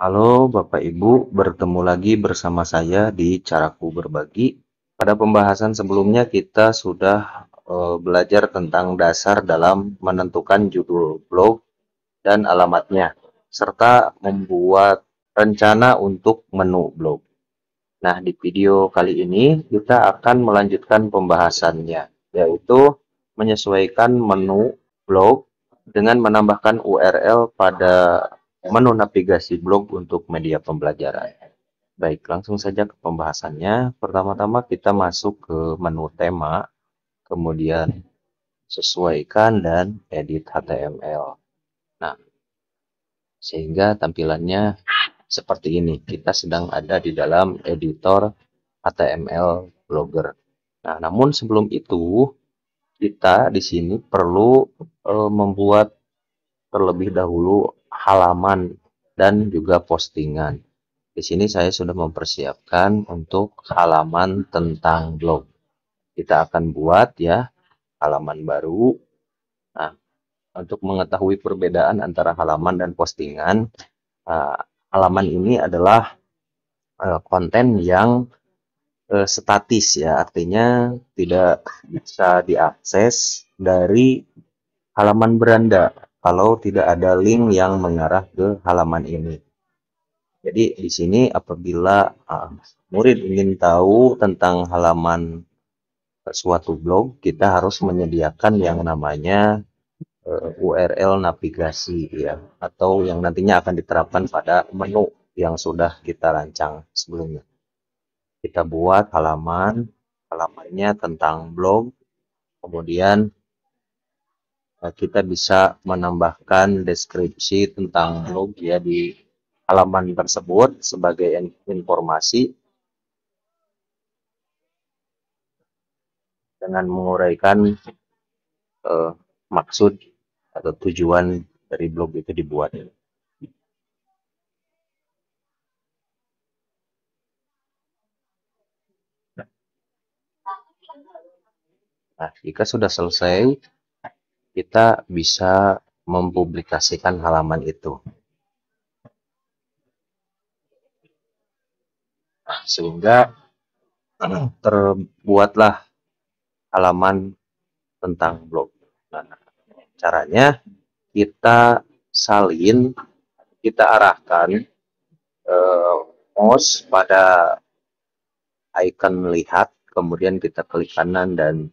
Halo Bapak Ibu, bertemu lagi bersama saya di Caraku Berbagi. Pada pembahasan sebelumnya kita sudah belajar tentang dasar dalam menentukan judul blog dan alamatnya, serta membuat rencana untuk menu blog. Nah, di video kali ini kita akan melanjutkan pembahasannya, yaitu menyesuaikan menu blog dengan menambahkan URL pada menu navigasi blog untuk media pembelajaran. Baik, langsung saja ke pembahasannya. Pertama-tama kita masuk ke menu tema, kemudian sesuaikan dan edit HTML. Nah, sehingga tampilannya seperti ini. Kita sedang ada di dalam editor HTML Blogger. Nah, namun sebelum itu kita di sini perlu membuat terlebih dahulu halaman dan juga postingan. Di sini saya sudah mempersiapkan untuk halaman tentang blog. Kita akan buat ya halaman baru. Nah, untuk mengetahui perbedaan antara halaman dan postingan, halaman ini adalah konten yang statis ya, artinya tidak bisa diakses dari halaman beranda kalau tidak ada link yang mengarah ke halaman ini. Jadi di sini apabila murid ingin tahu tentang halaman suatu blog, kita harus menyediakan yang namanya URL navigasi ya, atau yang nantinya akan diterapkan pada menu yang sudah kita rancang sebelumnya. Kita buat halamannya tentang blog, kemudian kita bisa menambahkan deskripsi tentang blog ya di halaman tersebut sebagai informasi dengan menguraikan maksud atau tujuan dari blog itu dibuat. Nah, jika sudah selesai, kita bisa mempublikasikan halaman itu. Nah, sehingga terbuatlah halaman tentang blog. Nah, caranya kita salin, kita arahkan mouse pada icon lihat, kemudian kita klik kanan dan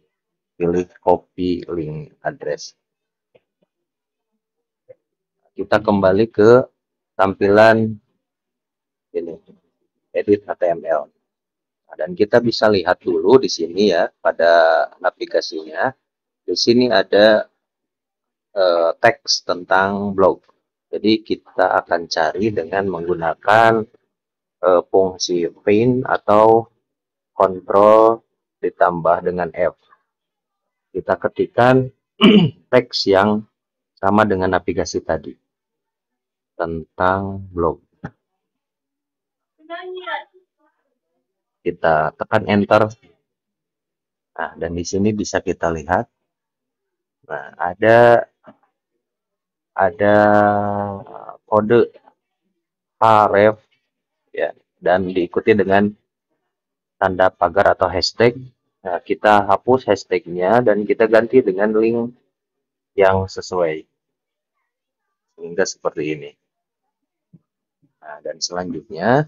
pilih copy link address. Kita kembali ke tampilan ini, edit HTML. Nah, dan kita bisa lihat dulu di sini ya pada navigasinya. Di sini ada teks tentang blog. Jadi kita akan cari dengan menggunakan fungsi find atau kontrol ditambah dengan F. Kita ketikkan teks yang sama dengan navigasi tadi tentang blog. Kita tekan enter. Nah, dan di sini bisa kita lihat. Nah, ada kode href ya, dan diikuti dengan tanda pagar atau hashtag. Nah, kita hapus hashtagnya dan kita ganti dengan link yang sesuai. Sehingga seperti ini. Nah, dan selanjutnya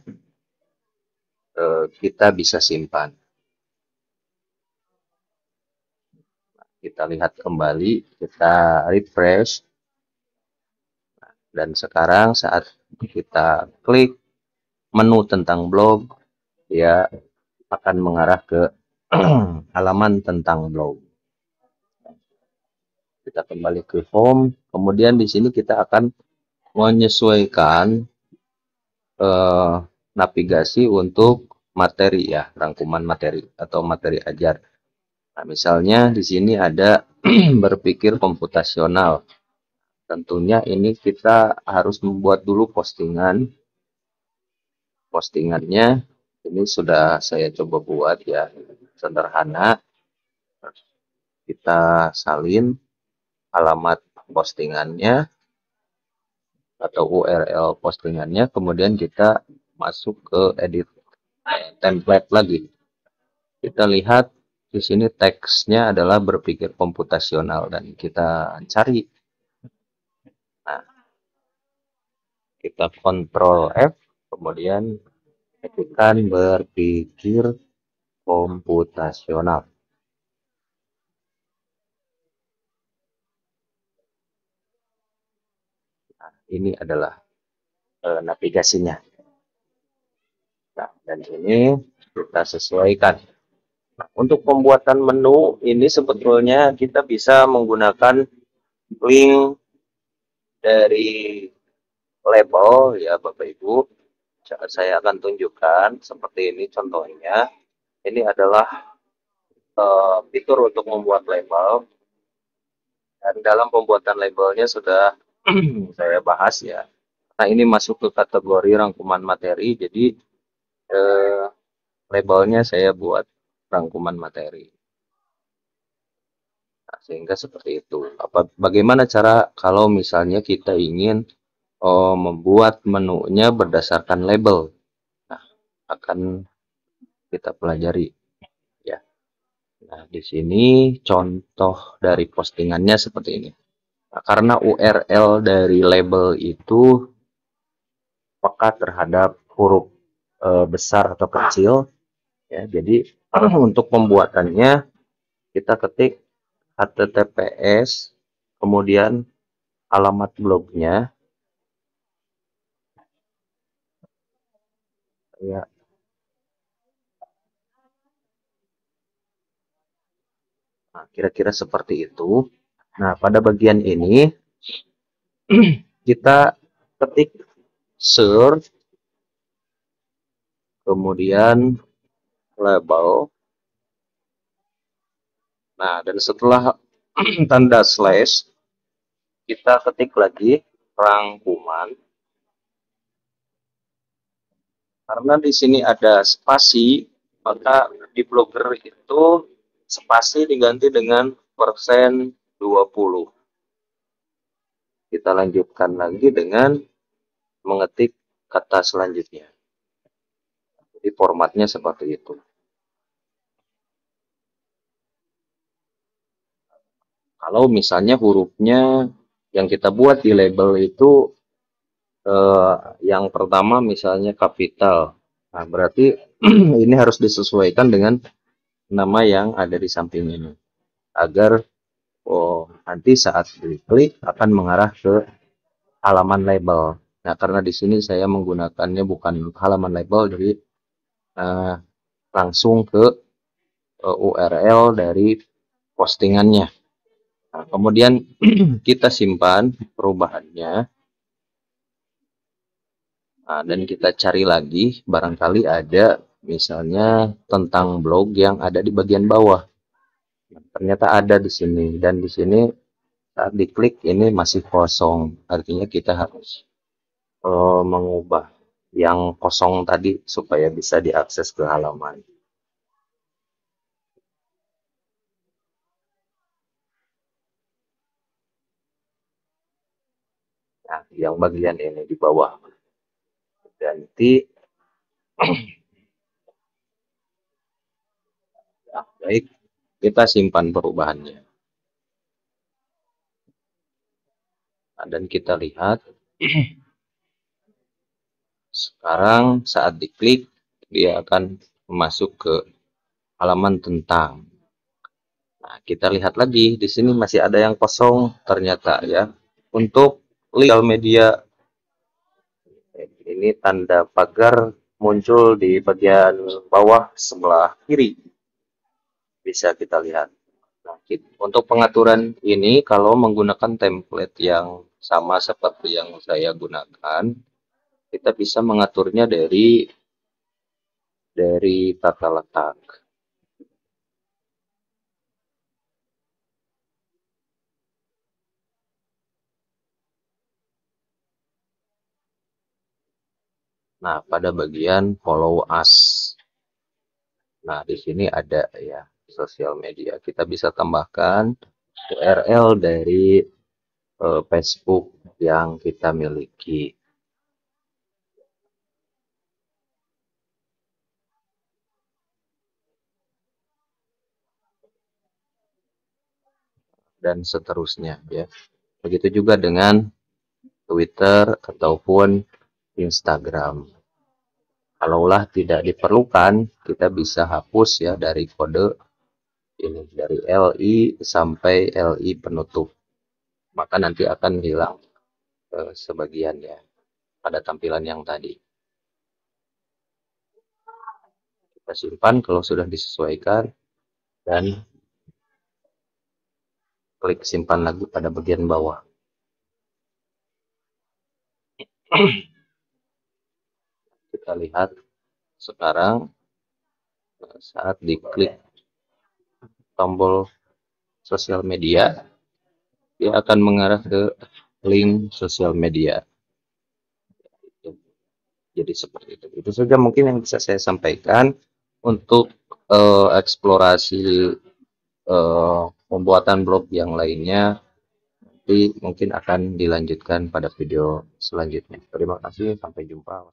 kita bisa simpan. Kita lihat kembali, kita refresh. Dan sekarang saat kita klik menu tentang blog, dia akan mengarah ke halaman tentang blog. Kita kembali ke home, kemudian di sini kita akan menyesuaikan navigasi untuk materi ya, rangkuman materi atau materi ajar. Nah, misalnya di sini ada berpikir komputasional. Tentunya ini kita harus membuat dulu postingan. Postingannya ini sudah saya coba buat ya, sederhana. Kita salin alamat postingannya. atau URL postingannya, kemudian kita masuk ke edit template lagi. Kita lihat di sini teksnya adalah berpikir komputasional dan kita cari. Nah, kita Ctrl F, kemudian ketikkan berpikir komputasional. Nah, ini adalah navigasinya. Nah, dan ini kita sesuaikan. Nah, untuk pembuatan menu ini sebetulnya kita bisa menggunakan link dari label ya Bapak Ibu. Saya akan tunjukkan seperti ini contohnya. Ini adalah fitur untuk membuat label. Dan dalam pembuatan labelnya sudah saya bahas ya. Nah, ini masuk ke kategori rangkuman materi, jadi labelnya saya buat rangkuman materi. Nah, sehingga seperti itu. Bagaimana cara kalau misalnya kita ingin membuat menunya berdasarkan label? Nah, akan kita pelajari ya. Nah, di sini contoh dari postingannya seperti ini. Nah, karena URL dari label itu peka terhadap huruf besar atau kecil ya. Jadi untuk pembuatannya kita ketik HTTPS kemudian alamat blognya ya. Nah, kira-kira seperti itu. Nah, pada bagian ini kita ketik search kemudian label. Nah, dan setelah tanda slash kita ketik lagi rangkuman. Karena di sini ada spasi, maka di Blogger itu spasi diganti dengan persen 20. Kita lanjutkan lagi dengan mengetik kata selanjutnya. Jadi formatnya seperti itu. Kalau misalnya hurufnya yang kita buat di label itu yang pertama misalnya kapital. Nah, berarti ini harus disesuaikan dengan nama yang ada di samping ini. Agar nanti saat diklik akan mengarah ke halaman label. Nah, karena di sini saya menggunakannya bukan halaman label, jadi langsung ke URL dari postingannya. Nah, kemudian kita simpan perubahannya. Nah, dan kita cari lagi, barangkali ada misalnya tentang blog yang ada di bagian bawah. Nah, ternyata ada di sini, dan di sini saat diklik ini masih kosong. Artinya kita harus mengubah yang kosong tadi supaya bisa diakses ke halaman. Nah, yang bagian ini di bawah ganti. Nah, baik, kita simpan perubahannya. Nah, dan kita lihat sekarang saat diklik dia akan masuk ke halaman tentang. Nah, kita lihat lagi di sini masih ada yang kosong ternyata ya. Untuk legal media ini tanda pagar muncul di bagian bawah sebelah kiri. Bisa kita lihat. Nah, untuk pengaturan ini kalau menggunakan template yang sama seperti yang saya gunakan, kita bisa mengaturnya dari tata letak. Nah, pada bagian follow us. Nah, di sini ada ya sosial media. Kita bisa tambahkan URL dari Facebook yang kita miliki. Dan seterusnya ya. Begitu juga dengan Twitter ataupun Instagram. Kalaulah tidak diperlukan, kita bisa hapus ya dari kode ini, dari LI sampai LI penutup. Maka nanti akan hilang sebagian ya pada tampilan yang tadi. Kita simpan kalau sudah disesuaikan dan klik simpan lagi pada bagian bawah. Kita lihat sekarang saat diklik tombol sosial media, dia akan mengarah ke link sosial media. Jadi seperti itu. Itu saja mungkin yang bisa saya sampaikan untuk eksplorasi pembuatan blog yang lainnya. Nanti mungkin akan dilanjutkan pada video selanjutnya. Terima kasih, sampai jumpa.